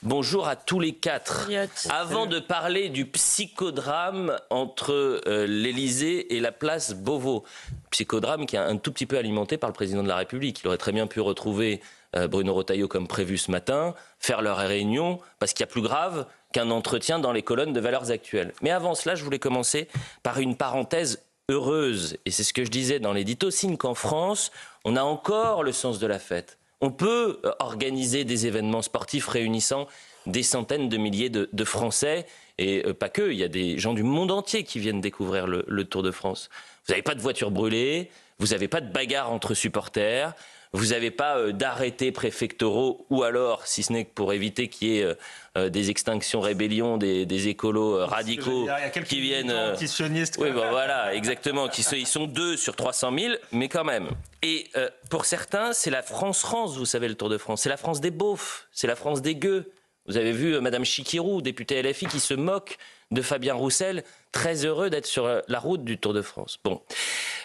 Bonjour à tous les quatre. Avant de parler du psychodrame entre l'Élysée et la place Beauvau, psychodrame qui est un tout petit peu alimenté par le président de la République. Il aurait très bien pu retrouver Bruno Retailleau comme prévu ce matin, faire leur réunion, parce qu'il y a plus grave qu'un entretien dans les colonnes de Valeurs Actuelles. Mais avant cela, je voulais commencer par une parenthèse heureuse. Et c'est ce que je disais dans l'édito, signe qu'en France, on a encore le sens de la fête. On peut organiser des événements sportifs réunissant des centaines de milliers de Français, et pas que, il y a des gens du monde entier qui viennent découvrir le Tour de France. Vous n'avez pas de voitures brûlées, vous n'avez pas de bagarres entre supporters, vous n'avez pas d'arrêtés préfectoraux, ou alors, si ce n'est que pour éviter qu'il y ait des extinctions, rébellions, des écolos radicaux qui viennent... oui, ben voilà, exactement, ils sont 2 sur 300 000, mais quand même. Et pour certains, c'est la France-France, vous savez, le Tour de France. C'est la France des beaufs, c'est la France des gueux. Vous avez vu Madame Chikirou, députée LFI, qui se moque de Fabien Roussel, très heureux d'être sur la route du Tour de France. Bon,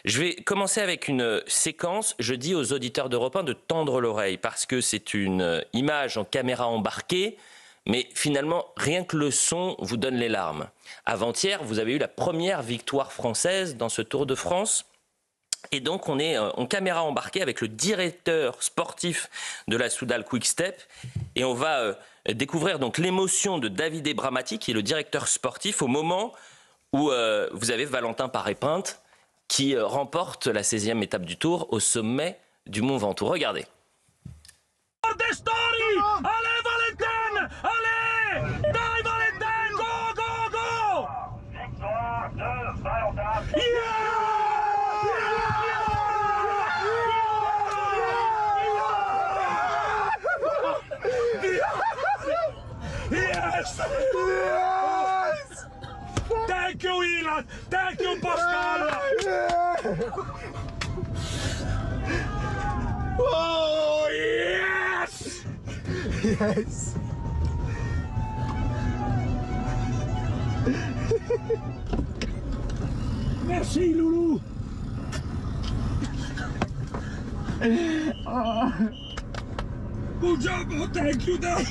je vais commencer avec une séquence. Je dis aux auditeurs d'Europe 1 de tendre l'oreille, parce que c'est une image en caméra embarquée, mais finalement, rien que le son vous donne les larmes. Avant-hier, vous avez eu la première victoire française dans ce Tour de France. Et donc, on est en caméra embarquée avec le directeur sportif de la Soudal Quick Step. Et on va découvrir donc l'émotion de David Bramati, qui est le directeur sportif, au moment où vous avez Valentin Paré-Pinte qui remporte la 16e étape du Tour au sommet du Mont Ventoux. Regardez. Allez Valentin, allez, dai Valentin, go, go, go. Victoire de Valentin. Yes! Yes! Thank you, Ilan! Thank you, Pascal! Oh, yes! Yes! Merci, Loulou! Good job! Thank you, Dad!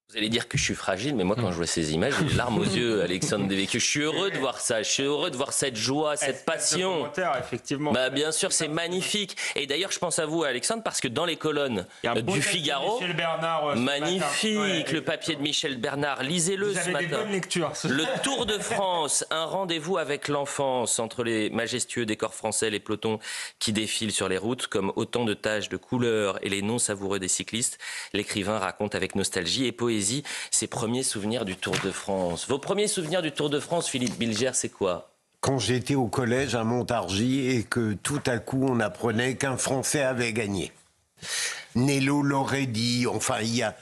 Vous allez dire que je suis fragile, mais moi, quand je vois ces images, j'ai les larmes aux yeux, Alexandre Devecchio. Je suis heureux de voir ça. Je suis heureux de voir cette joie, cette passion. Effectivement. Bah, bien sûr, c'est magnifique. Et d'ailleurs, je pense à vous, Alexandre, parce que dans les colonnes du Figaro, Michel Bernard, magnifique, ouais, le papier de Michel Bernard. Lisez-le ce matin. Des bonnes lectures. Le Tour de France, un rendez-vous avec l'enfance entre les majestueux décors français, les pelotons qui défilent sur les routes comme autant de taches de couleurs et les noms savoureux des cyclistes. L'écrivain raconte avec nostalgie et poésie ses premiers souvenirs du Tour de France. Vos premiers souvenirs du Tour de France, Philippe Bilger, c'est quoi? Quand j'étais au collège à Montargis et que tout à coup on apprenait qu'un Français avait gagné. Nello l'aurait dit, enfin il y a...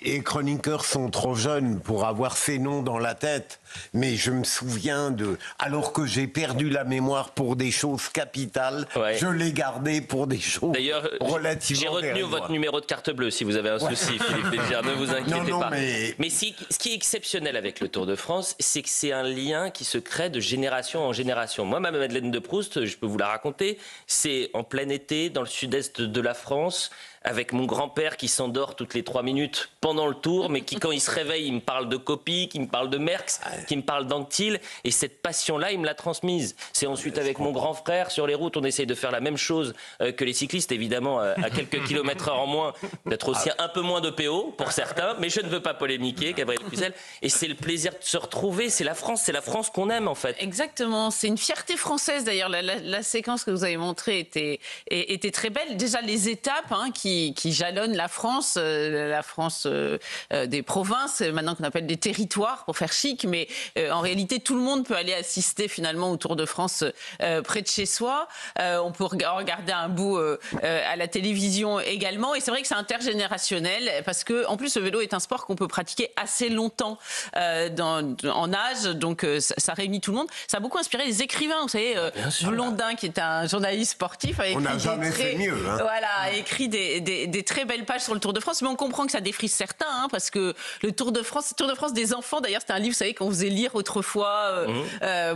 Les chroniqueurs sont trop jeunes pour avoir ces noms dans la tête, mais je me souviens de... Alors que j'ai perdu la mémoire pour des choses capitales, ouais. Je l'ai gardé pour des choses relativement... J'ai retenu votre numéro de carte bleue, si vous avez un souci, Philippe Bilger, ne vous inquiétez pas. Mais ce qui est exceptionnel avec le Tour de France, c'est que c'est un lien qui se crée de génération en génération. Moi, ma Madeleine de Proust, je peux vous la raconter, c'est en plein été, dans le sud-est de la France, avec mon grand-père qui s'endort toutes les 3 minutes pendant le Tour, mais qui, quand il se réveille, il me parle de Coppi, qui me parle de Merckx, qui me parle d'Anctil, et cette passion-là, il me l'a transmise. C'est ensuite avec mon grand frère, sur les routes, on essaye de faire la même chose que les cyclistes, évidemment, à quelques kilomètres heure en moins, peut-être aussi un peu moins de PO pour certains, mais je ne veux pas polémiquer, Gabriel Cluzel, et c'est le plaisir de se retrouver, c'est la France qu'on aime, en fait. Exactement, c'est une fierté française, d'ailleurs, la séquence que vous avez montrée était très belle. Déjà, les étapes qui jalonnent la France des provinces, maintenant qu'on appelle des territoires pour faire chic, mais en réalité tout le monde peut aller assister finalement au Tour de France près de chez soi. On peut regarder un bout à la télévision également, et c'est vrai que c'est intergénérationnel parce que en plus le vélo est un sport qu'on peut pratiquer assez longtemps en âge, donc ça réunit tout le monde. Ça a beaucoup inspiré les écrivains, vous savez, Blondin qui est un journaliste sportif, a écrit on n'a jamais fait mieux. Hein. Voilà, a écrit des des très belles pages sur le Tour de France, mais on comprend que ça défrise certains, hein, parce que le Tour de France des enfants, d'ailleurs, c'était un livre, vous savez, qu'on faisait lire autrefois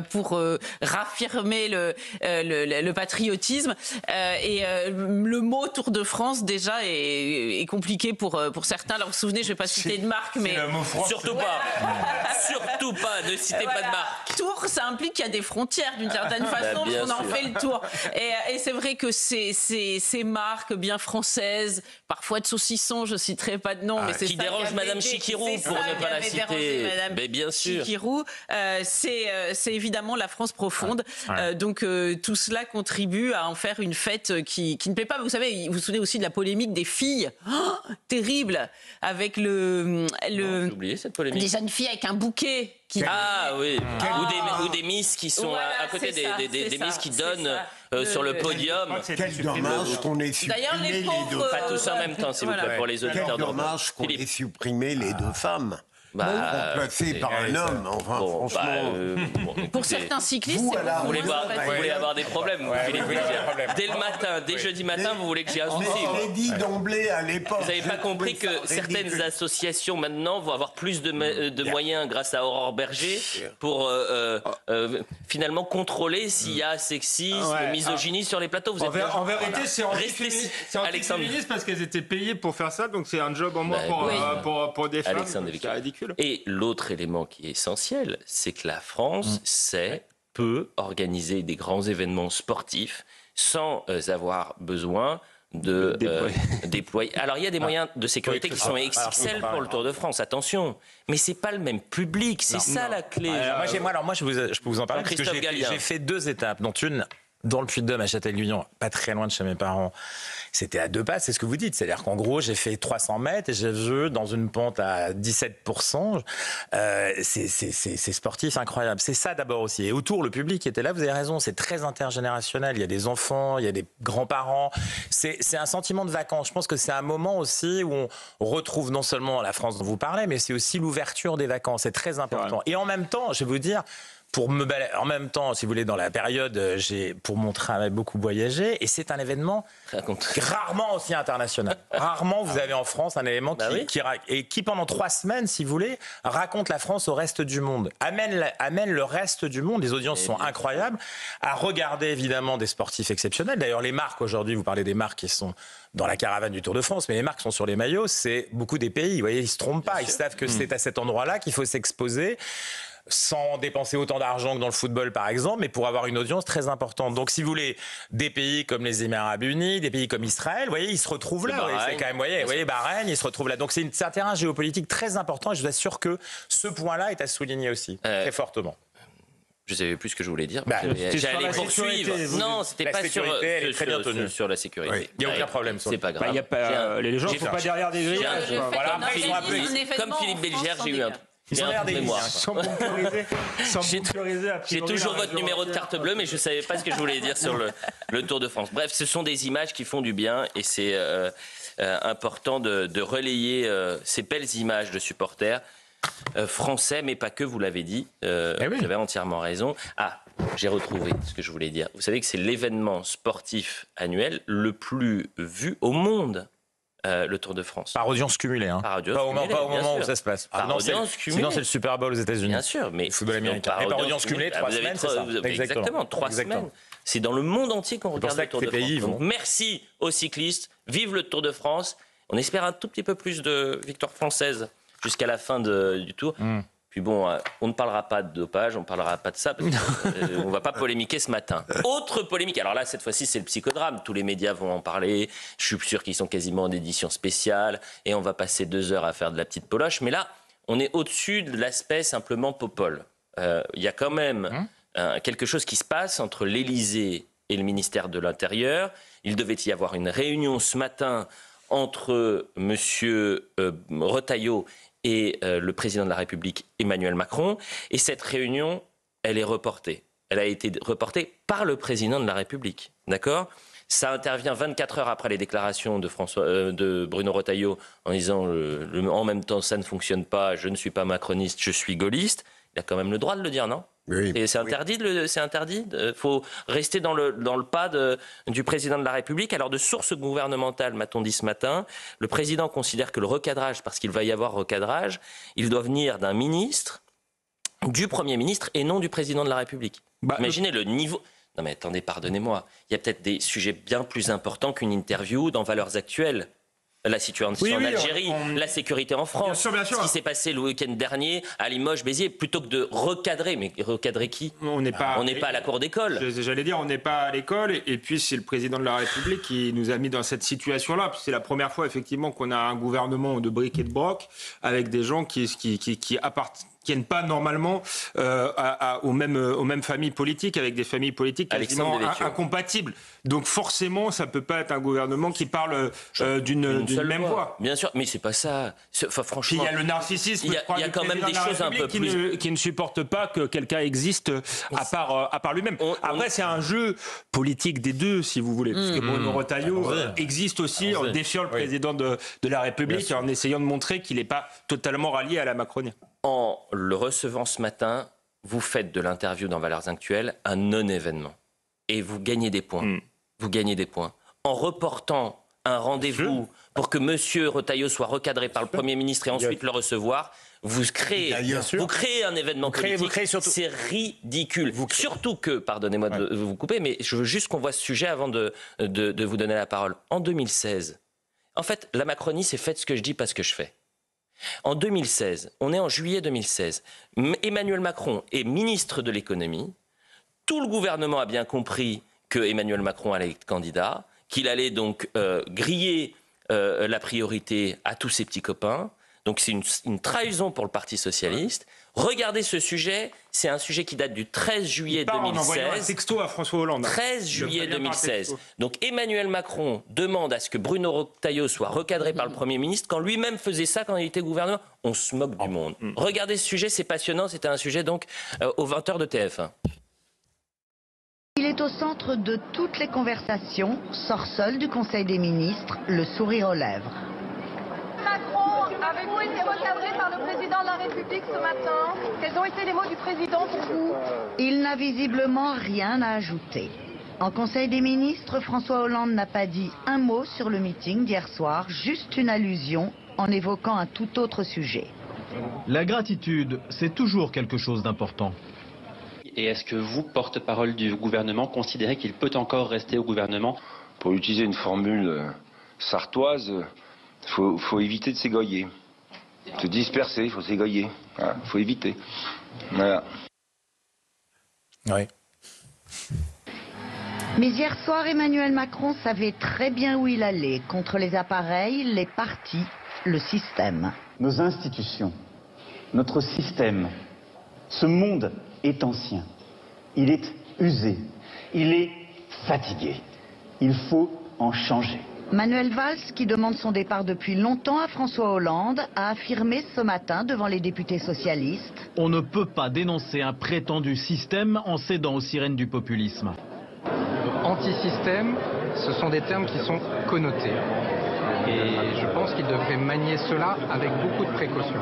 pour raffirmer le patriotisme. Et le mot Tour de France, déjà, est compliqué pour certains. Alors, vous vous souvenez, je ne vais pas citer de marque, mais... Surtout pas. Surtout pas, ne citez pas de marque. Tour, ça implique qu'il y a des frontières, d'une certaine façon, parce qu'on en fait le tour. Et c'est vrai que ces marques bien françaises, parfois de saucissons, je ne citerai pas de nom, mais c'est qui ça dérange Madame Chikirou, pour ne pas la citer. Mais bien sûr. Chikirou, c'est évidemment la France profonde. Donc tout cela contribue à en faire une fête qui ne plaît pas. Vous savez, vous vous souvenez aussi de la polémique des filles, terrible, avec J'ai oublié cette polémique. des jeunes filles avec un bouquet. Oui, ou des Miss qui sont à côté des Miss qui donnent sur le podium. Quel dommage qu'on ait supprimé les deux. Pas tous en même temps, s'il vous plaît, pour les auditeurs. Quel dommage qu'on ait supprimé les deux femmes. Remplacées par un homme, enfin, franchement. Pour certains cyclistes, vous voulez avoir des problèmes, Philippe. Dès le matin, dès jeudi matin, vous voulez que j'y ai un souci. On l'ai dit d'emblée à l'époque. Vous n'avez pas compris que certaines associations maintenant vont avoir plus de moyens grâce à Aurore Berger pour finalement contrôler s'il y a sexisme, misogynie sur les plateaux. Vous êtes en vérité, c'est anti-féministe parce qu'elles étaient payées pour faire ça, donc c'est un job en moins pour des femmes. C'est ridicule. Et l'autre élément qui est essentiel, c'est que la France peut organiser des grands événements sportifs sans avoir besoin de déployer. Alors il y a des moyens de sécurité qui sont XXL pour le Tour de France, attention, mais c'est pas le même public, c'est la clé. Moi je peux vous en parler parce que j'ai fait 2 étapes, dont une dans le Puy-de-Dôme à Châtel-Guyon, pas très loin de chez mes parents. C'était à 2 pas, c'est ce que vous dites. C'est-à-dire qu'en gros, j'ai fait 300 mètres et j'ai vu dans une pente à 17%. C'est sportif, incroyable. C'est ça d'abord aussi. Et autour, le public était là, vous avez raison, c'est très intergénérationnel. Il y a des enfants, il y a des grands-parents. C'est un sentiment de vacances. Je pense que c'est un moment aussi où on retrouve non seulement la France dont vous parlez, mais c'est aussi l'ouverture des vacances. C'est très important. Et en même temps, je vais vous dire... En même temps, si vous voulez, dans la période, j'ai pour mon travail beaucoup voyagé et c'est un événement rarement aussi international. Rarement vous avez en France un élément qui pendant 3 semaines, si vous voulez, raconte la France au reste du monde, amène le reste du monde. Les audiences sont incroyables. À regarder évidemment des sportifs exceptionnels. D'ailleurs, les marques aujourd'hui, vous parlez des marques qui sont dans la caravane du Tour de France, mais les marques sont sur les maillots. C'est beaucoup des pays. Vous voyez, ils se trompent pas. Ils savent que c'est à cet endroit-là qu'il faut s'exposer, sans dépenser autant d'argent que dans le football, par exemple, mais pour avoir une audience très importante. Donc, si vous voulez, des pays comme les Émirats Arabes Unis, des pays comme Israël, vous voyez, ils se retrouvent là. C'est quand même, vous voyez, Bahreïn, ils se retrouvent là. Donc, c'est un terrain géopolitique très important et je vous assure que ce point-là est à souligner aussi, très fortement. Je ne savais plus ce que je voulais dire. J'allais poursuivre. Non, c'était pas sur la sécurité. Il n'y a aucun problème. C'est pas grave. Les gens ne sont pas derrière des grilles. Comme Philippe Belgière, j'ai eu un... Ils ont l'air des mémoires. J'ai toujours votre numéro de carte bleue, mais je ne savais pas ce que je voulais dire sur le Tour de France. Bref, ce sont des images qui font du bien et c'est important de relayer ces belles images de supporters français, mais pas que, vous l'avez dit. Vous avez entièrement raison. J'ai retrouvé ce que je voulais dire. Vous savez que c'est l'événement sportif annuel le plus vu au monde. Le Tour de France. Par audience cumulée. Pas au moment où ça se passe. Sinon, c'est le Super Bowl aux États-Unis. Bien sûr, mais. Le football américain. Par audience cumulée, 3 semaines, c'est ça. Exactement, 3 semaines. C'est dans le monde entier qu'on regarde le Tour de France. Donc, merci aux cyclistes. Vive le Tour de France. On espère un tout petit peu plus de victoires françaises jusqu'à la fin du Tour. Puis bon, on ne parlera pas de dopage, on ne parlera pas de ça, parce qu'on ne va pas polémiquer ce matin. Autre polémique, alors là, cette fois-ci, c'est le psychodrame. Tous les médias vont en parler. Je suis sûr qu'ils sont quasiment en édition spéciale. Et on va passer 2 heures à faire de la petite poloche. Mais là, on est au-dessus de l'aspect simplement popole. Il y a quand même quelque chose qui se passe entre l'Élysée et le ministère de l'Intérieur. Il devait y avoir une réunion ce matin entre M. Retailleau et le président de la République, Emmanuel Macron. Et cette réunion, elle est reportée. Elle a été reportée par le président de la République. D'accord ? Ça intervient 24 heures après les déclarations de Bruno Retailleau en disant en même temps, ça ne fonctionne pas, je ne suis pas macroniste, je suis gaulliste. Il a quand même le droit de le dire, non ? Oui, et c'est interdit. Il faut rester dans le pas du président de la République. Alors, de sources gouvernementales, m'a-t-on dit ce matin, le président considère que le recadrage, parce qu'il va y avoir recadrage, il doit venir d'un ministre, du Premier ministre et non du président de la République. Imaginez le niveau... Non mais attendez, pardonnez-moi. Il y a peut-être des sujets bien plus importants qu'une interview dans Valeurs Actuelles. La situation en Algérie, la sécurité en France, bien sûr. Ce qui s'est passé le week-end dernier à Limoges, Béziers, plutôt que de recadrer. Mais recadrer qui ? On n'est pas à la cour d'école. J'allais dire, on n'est pas à l'école. Et puis, c'est le président de la République qui nous a mis dans cette situation-là. C'est la première fois, effectivement, qu'on a un gouvernement de briques et de broc avec des gens qui appartiennent pas normalement aux mêmes familles politiques, avec des familles politiques quasiment incompatibles. Donc forcément, ça peut pas être un gouvernement qui parle d'une même voix. Bien sûr, mais c'est pas ça. Franchement, puis il y a le narcissisme. Il y a quand même des choses un peu plus qui ne supportent pas que quelqu'un existe à part lui-même. Après, c'est un jeu politique des deux, si vous voulez, parce que Bruno Retailleau existe aussi en défiant le président de la République et en essayant de montrer qu'il n'est pas totalement rallié à la Macronie. En le recevant ce matin, vous faites de l'interview dans Valeurs Actuelles un non-événement. Et vous gagnez des points. Vous gagnez des points. En reportant un rendez-vous pour que M. Retailleau soit recadré par le Premier ministre et ensuite le recevoir, vous créez un événement politique. C'est ridicule. Surtout que, pardonnez-moi de vous couper, mais je veux juste qu'on voit ce sujet avant de vous donner la parole. En 2016, en fait, la Macronie, c'est faites ce que je dis, pas ce que je fais. En 2016, on est en juillet 2016, Emmanuel Macron est ministre de l'économie, tout le gouvernement a bien compris que Emmanuel Macron allait être candidat, qu'il allait donc griller la priorité à tous ses petits copains, donc c'est une trahison pour le Parti socialiste. Regardez ce sujet, c'est un sujet qui date du 13 juillet 2016. En envoyant un texto à François Hollande. 13 juillet 2016. Donc Emmanuel Macron demande à ce que Bruno Retailleau soit recadré par le Premier ministre quand lui-même faisait ça quand il était gouvernement. On se moque du monde. Regardez ce sujet, c'est passionnant. C'était un sujet donc aux 20h de TF1. Il est au centre de toutes les conversations, sort seul du Conseil des ministres, le sourire aux lèvres. Macron, avez-vous été recadré par le président de la République ce matin? Quels ont été les mots du président pour vous? Il n'a visiblement rien à ajouter. En Conseil des ministres, François Hollande n'a pas dit un mot sur le meeting d'hier soir, juste une allusion en évoquant un tout autre sujet. La gratitude, c'est toujours quelque chose d'important. Et est-ce que vous, porte-parole du gouvernement, considérez qu'il peut encore rester au gouvernement? Pour utiliser une formule sartoise, faut éviter de s'égoyer. Se disperser, il faut s'égoyer. Il faut éviter. Voilà. Oui. Mais hier soir, Emmanuel Macron savait très bien où il allait, contre les appareils, les partis, le système. Nos institutions, notre système, ce monde est ancien. Il est usé. Il est fatigué. Il faut en changer. Manuel Valls, qui demande son départ depuis longtemps à François Hollande, a affirmé ce matin devant les députés socialistes. On ne peut pas dénoncer un prétendu système en cédant aux sirènes du populisme. Anti-système, ce sont des termes qui sont connotés. Et je pense qu'il devrait manier cela avec beaucoup de précaution.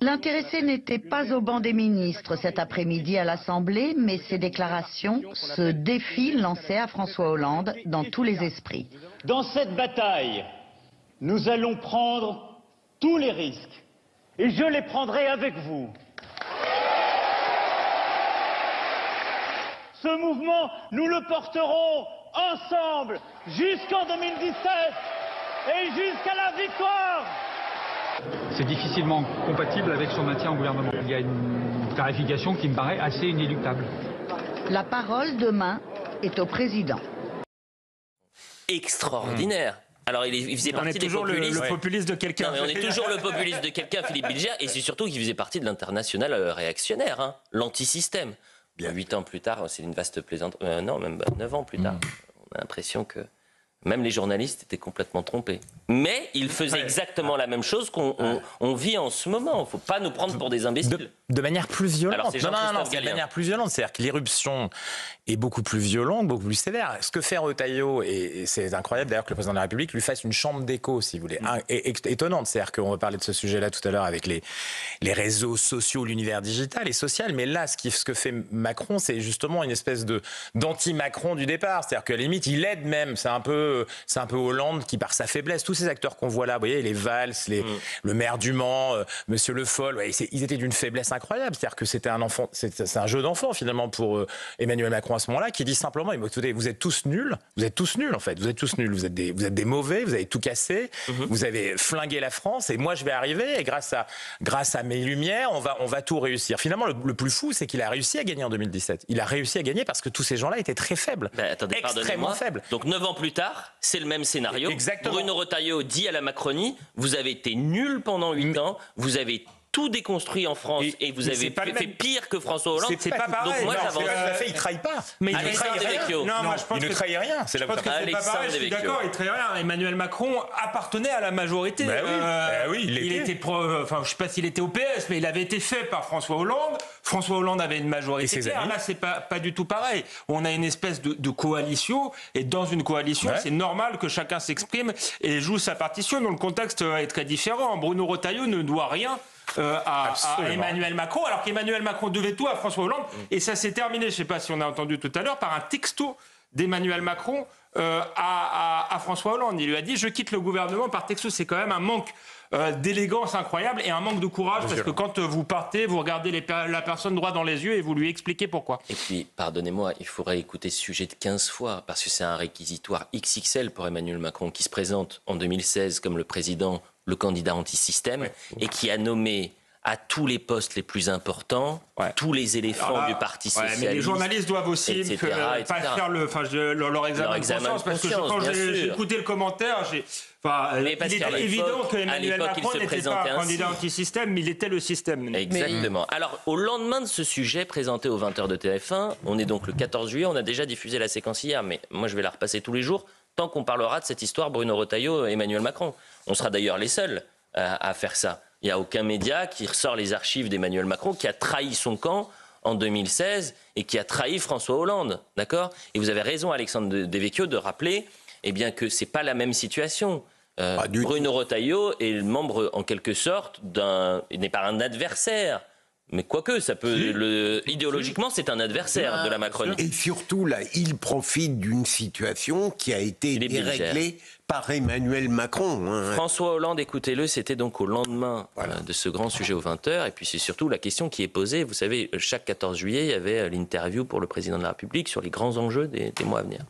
L'intéressé n'était pas au banc des ministres cet après-midi à l'Assemblée, mais ses déclarations, ce défi lancé à François Hollande dans tous les esprits. Dans cette bataille, nous allons prendre tous les risques. Et je les prendrai avec vous. Ce mouvement, nous le porterons ensemble jusqu'en 2017 et jusqu'à la victoire. C'est difficilement compatible avec son maintien au gouvernement. Il y a une clarification qui me paraît assez inéluctable. La parole demain est au président. Extraordinaire. Alors il faisait partie des populistes. Le populiste de quelqu'un. On est toujours le populiste de quelqu'un, Philippe Bilger, et c'est surtout qu'il faisait partie de l'international réactionnaire, l'antisystème. 8 ans plus tard, c'est une vaste plaisanterie. Non, même 9 ans plus tard. On a l'impression que Même les journalistes étaient complètement trompés. Mais ils faisaient exactement la même chose qu'on vit en ce moment. Il ne faut pas nous prendre pour des imbéciles. De manière plus violente. Alors, c'est de manière plus violente. C'est-à-dire que l'éruption est beaucoup plus violente, beaucoup plus sévère. Ce que fait Retailleau, et c'est incroyable d'ailleurs que le président de la République lui fasse une chambre d'écho, si vous voulez, étonnante. C'est-à-dire qu'on va parler de ce sujet-là tout à l'heure avec les réseaux sociaux, l'univers digital et social. Mais là, ce que fait Macron, c'est justement une espèce d'anti-Macron du départ. C'est-à-dire qu'à la limite, il aide même. C'est un peu Hollande qui, par sa faiblesse, tous ces acteurs qu'on voit là, vous voyez, les Valls, le maire du Mans, Monsieur Le Foll, ils étaient d'une faiblesse incroyable. C'est-à-dire que c'était un enfant, c'est un jeu d'enfant finalement pour Emmanuel Macron à ce moment-là, qui dit simplement, écoutez, vous êtes tous nuls en fait, vous êtes tous nuls, vous êtes des mauvais, vous avez tout cassé, vous avez flingué la France, et moi je vais arriver, et grâce à mes lumières, on va tout réussir. Finalement, le plus fou, c'est qu'il a réussi à gagner en 2017. Il a réussi à gagner parce que tous ces gens-là étaient très faibles, extrêmement faibles. Donc 9 ans plus tard, c'est le même scénario. Exactement. Bruno Retailleau dit à la Macronie, vous avez été nuls pendant 8 ans, vous avez tout déconstruit en France et vous avez fait pire que François Hollande. C'est pas pareil. Donc moi, j'avance. Il ne trahit pas. Mais il ne trahit rien. Je pense que c'est pas pareil. Je suis d'accord, il ne trahit rien. Emmanuel Macron appartenait à la majorité. Il était je ne sais pas s'il était au PS, mais il avait été fait par François Hollande. François Hollande avait une majorité claire. Là, c'est pas du tout pareil. On a une espèce de coalition, et dans une coalition, c'est normal que chacun s'exprime et joue sa partition. Donc le contexte est très différent. Bruno Retailleau ne doit rien à Emmanuel Macron, alors qu'Emmanuel Macron devait tout à François Hollande, et ça s'est terminé, je ne sais pas si on a entendu tout à l'heure, par un texto d'Emmanuel Macron à François Hollande. Il lui a dit « Je quitte le gouvernement » par texto. C'est quand même un manque d'élégance incroyable et un manque de courage, parce que quand vous partez, vous regardez la personne droit dans les yeux et vous lui expliquez pourquoi. Et puis, pardonnez-moi, il faudrait écouter ce sujet de 15 fois, parce que c'est un réquisitoire XXL pour Emmanuel Macron, qui se présente en 2016 comme le candidat anti-système, et qui a nommé à tous les postes les plus importants, tous les éléphants du Parti socialiste. Mais les journalistes doivent aussi pas faire leur examen de conscience, parce que quand j'ai écouté le commentaire, il est évident qu'Emmanuel Macron n'était pas un candidat anti-système, mais il était le système. Exactement. Alors, au lendemain de ce sujet présenté aux 20h de TF1, on est donc le 14 juillet, on a déjà diffusé la séquence hier, mais moi je vais la repasser tous les jours, tant qu'on parlera de cette histoire Bruno Retailleau et Emmanuel Macron. On sera d'ailleurs les seuls à faire ça. Il n'y a aucun média qui ressort les archives d'Emmanuel Macron, qui a trahi son camp en 2016 et qui a trahi François Hollande. D'accord ? Et vous avez raison, Alexandre Devecchio, de rappeler que ce n'est pas la même situation. Bruno Retailleau est membre, en quelque sorte, il n'est pas un adversaire. Mais quoique, ça peut. Idéologiquement, c'est un adversaire de la Macronie. Et surtout, là, il profite d'une situation qui a été déréglée par Emmanuel Macron. François Hollande, écoutez-le, c'était donc au lendemain de ce grand sujet aux 20h. Et puis c'est surtout la question qui est posée. Vous savez, chaque 14 juillet, il y avait l'interview pour le président de la République sur les grands enjeux des mois à venir.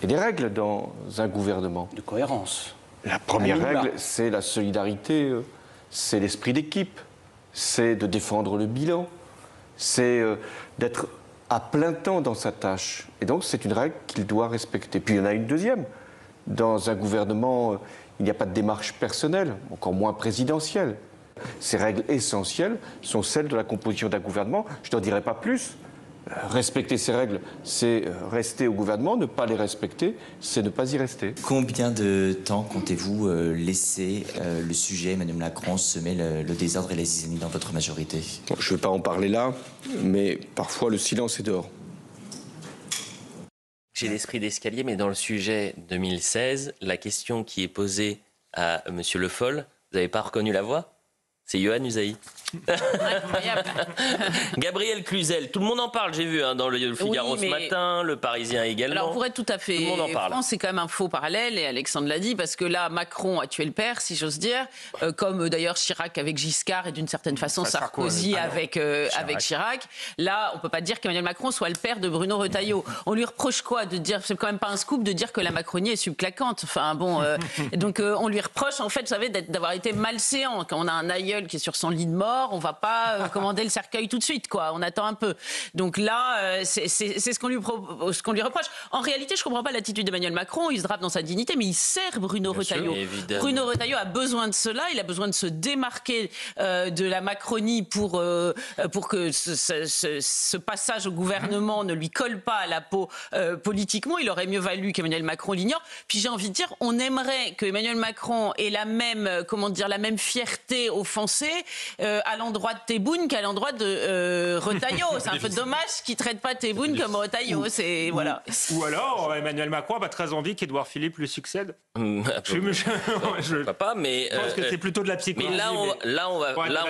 Il y a des règles dans un gouvernement. De cohérence. La première règle, c'est la solidarité, c'est l'esprit d'équipe. C'est de défendre le bilan, c'est d'être à plein temps dans sa tâche. Et donc, c'est une règle qu'il doit respecter. Puis, il y en a une deuxième. Dans un gouvernement, il n'y a pas de démarche personnelle, encore moins présidentielle. Ces règles essentielles sont celles de la composition d'un gouvernement. Je n'en dirai pas plus. Respecter ces règles, c'est rester au gouvernement. Ne pas les respecter, c'est ne pas y rester. Combien de temps comptez-vous laisser le sujet, Emmanuel Macron, semer le désordre et les zizanies dans votre majorité ? Je ne vais pas en parler là, mais parfois le silence est d'or. J'ai l'esprit d'escalier, mais dans le sujet 2016, la question qui est posée à M. Le Foll, vous n'avez pas reconnu la voix ? C'est Yohann Usaï. Incroyable. Gabriel Cluzel, tout le monde en parle, j'ai vu dans le Figaro ce matin, le Parisien également. Alors pour être tout à fait franc, c'est quand même un faux parallèle, et Alexandre l'a dit, parce que là, Macron a tué le père, si j'ose dire, comme d'ailleurs Chirac avec Giscard et d'une certaine façon Sarkozy avec Chirac. Là, on ne peut pas dire qu'Emmanuel Macron soit le père de Bruno Retailleau. On lui reproche quoi de dire, c'est quand même pas un scoop de dire que la Macronie est subclaquante. Enfin bon, donc on lui reproche en fait, vous savez, d'avoir été malséant, quand on a un aïeul Aïeul qui est sur son lit de mort, on va pas commander le cercueil tout de suite, quoi. On attend un peu. Donc là, c'est ce qu'on lui reproche. En réalité, je comprends pas l'attitude d'Emmanuel Macron. Il se drape dans sa dignité, mais il sert Bruno Retailleau. Bruno Retailleau a besoin de cela. Il a besoin de se démarquer de la Macronie pour que ce passage au gouvernement ne lui colle pas à la peau politiquement. Il aurait mieux valu qu'Emmanuel Macron l'ignore. Puis j'ai envie de dire, on aimerait que Emmanuel Macron ait la même fierté offensée à l'endroit de Tebboune qu'à l'endroit de Retailleau. C'est un peu dommage qu'il ne traite pas Tebboune comme Retailleau. Voilà. Ou alors, Emmanuel Macron a très envie qu'Édouard Philippe lui succède. Je pense que c'est plutôt de la psychologie. Mais là, on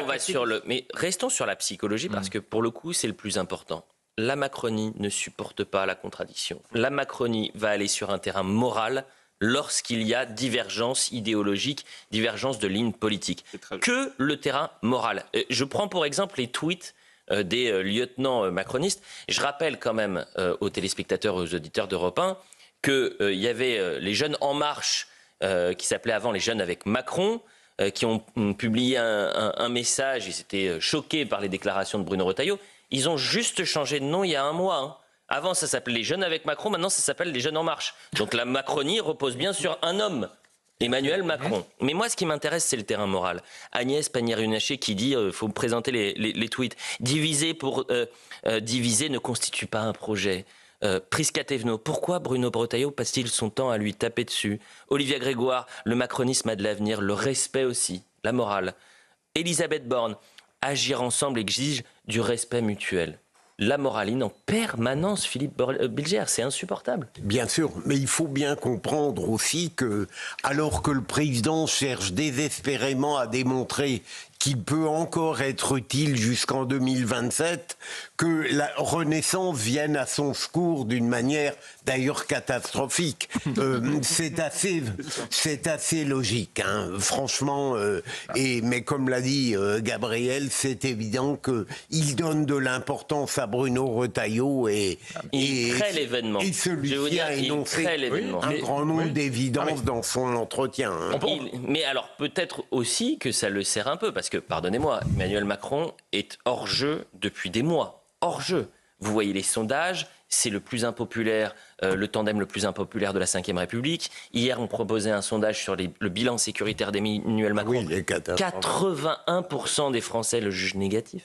va sur le. Mais restons sur la psychologie parce que pour le coup, c'est le plus important. La Macronie ne supporte pas la contradiction. La Macronie va aller sur un terrain moral lorsqu'il y a divergence idéologique, divergence de ligne politique. Que le terrain moral. Je prends pour exemple les tweets des lieutenants macronistes. Je rappelle quand même aux téléspectateurs et aux auditeurs d'Europe 1 qu'il y avait les jeunes En Marche, qui s'appelaient avant les jeunes avec Macron, qui ont publié un message. Ils étaient choqués par les déclarations de Bruno Retailleau. Ils ont juste changé de nom il y a un mois. Hein. Avant, ça s'appelait les Jeunes avec Macron. Maintenant, ça s'appelle les Jeunes En Marche. Donc la Macronie repose bien sur un homme, Emmanuel Macron. Mais moi, ce qui m'intéresse, c'est le terrain moral. Agnès Pannier-Runacher qui dit faut présenter les tweets. Diviser ne constitue pas un projet. Prisca Thévenot, pourquoi Bruno Retailleau passe-t-il son temps à lui taper dessus? Olivia Grégoire, le macronisme a de l'avenir, le respect aussi, la morale. Elisabeth Borne, agir ensemble exige du respect mutuel. La moraline en permanence, Philippe Bilger, c'est insupportable. Bien sûr, mais il faut bien comprendre aussi que, alors que le président cherche désespérément à démontrer qu'il peut encore être utile jusqu'en 2027, que la Renaissance vienne à son secours d'une manière d'ailleurs catastrophique. C'est assez logique, hein, franchement. Mais comme l'a dit Gabriel, c'est évident qu'il donne de l'importance à Bruno Retailleau il crée l'événement. Et celui-ci a énoncé un grand nombre d'évidences dans son entretien. Hein. Mais alors peut-être aussi que ça le sert un peu, parce que, pardonnez-moi, Emmanuel Macron est hors jeu depuis des mois. Hors jeu. Vous voyez les sondages, c'est le plus impopulaire, le tandem le plus impopulaire de la Ve République. Hier, on proposait un sondage sur le bilan sécuritaire d'Emmanuel Macron. Oui, 81% des Français le jugent négatif.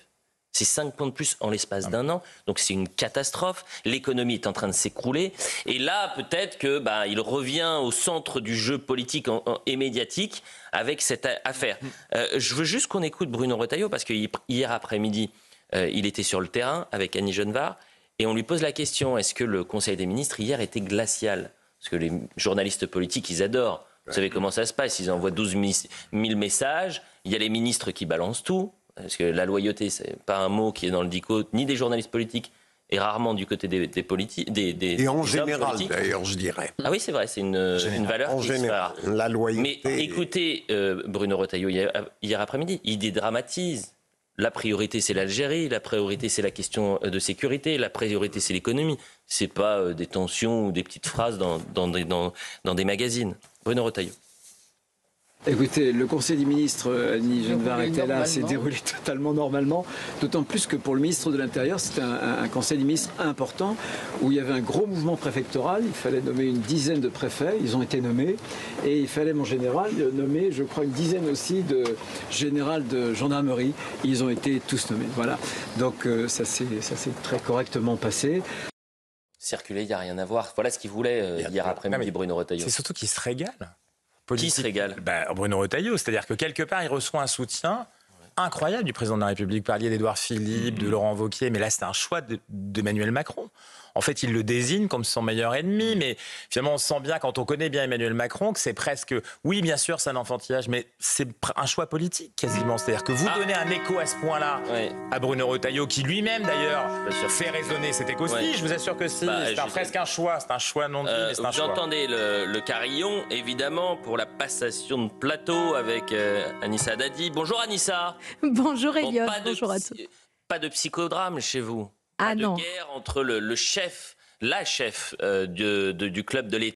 C'est 5 points de plus en l'espace d'un an. Donc c'est une catastrophe. L'économie est en train de s'écrouler. Et là, peut-être que il revient au centre du jeu politique et médiatique avec cette affaire. Je veux juste qu'on écoute Bruno Retailleau, parce que hier après-midi, il était sur le terrain avec Annie Genevard. Et on lui pose la question, est-ce que le Conseil des ministres hier était glacial? Parce que les journalistes politiques, ils adorent. Vous savez comment ça se passe. Ils envoient 12 000 messages. Il y a les ministres qui balancent tout. Parce que la loyauté, c'est pas un mot qui est dans le dico ni des journalistes politiques et rarement du côté des politiques. Et en général, d'ailleurs, je dirais. Ah oui, c'est vrai, c'est une valeur en qui général, la loyauté. Mais écoutez, Bruno Retailleau, hier après-midi, il dédramatise. La priorité, c'est l'Algérie. La priorité, c'est la question de sécurité. La priorité, c'est l'économie. C'est pas des tensions ou des petites phrases dans des magazines. Bruno Retailleau. Écoutez, le Conseil des ministres, Annie Genevard était là, s'est déroulé totalement normalement, d'autant plus que pour le ministre de l'Intérieur, c'était un Conseil des ministres important, où il y avait un gros mouvement préfectoral, il fallait nommer une dizaine de préfets, ils ont été nommés, et il fallait, mon général, nommer, je crois, une dizaine aussi de généraux de gendarmerie, ils ont été tous nommés, voilà. Donc ça s'est très correctement passé. Circuler, il n'y a rien à voir. Voilà ce qu'il voulait hier après-midi, Bruno Retailleau. C'est surtout qu'il se régale. Qui se régale? Bruno Retailleau, c'est-à-dire que quelque part, il reçoit un soutien incroyable du président de la République. Vous parliez d'Édouard Philippe, de Laurent Wauquiez, mais là, c'est un choix d'Emmanuel Macron. En fait, il le désigne comme son meilleur ennemi, mais finalement, on sent bien, quand on connaît bien Emmanuel Macron, que c'est presque... Oui, bien sûr, c'est un enfantillage, mais c'est un choix politique, quasiment. C'est-à-dire que vous donnez un écho à ce point-là à Bruno Retailleau, qui lui-même, d'ailleurs, fait résonner cet écho. Oui. Je vous assure que si. C'est presque un choix. C'est un choix non dit, mais c'est un choix. Vous entendez le carillon, évidemment, pour la passation de plateau avec Anissa Dadi. Bonjour, Anissa. Bonjour, Elliot. Bonjour à tous. Pas de psychodrame chez vous. Ah de non. guerre entre la chef du club de l'État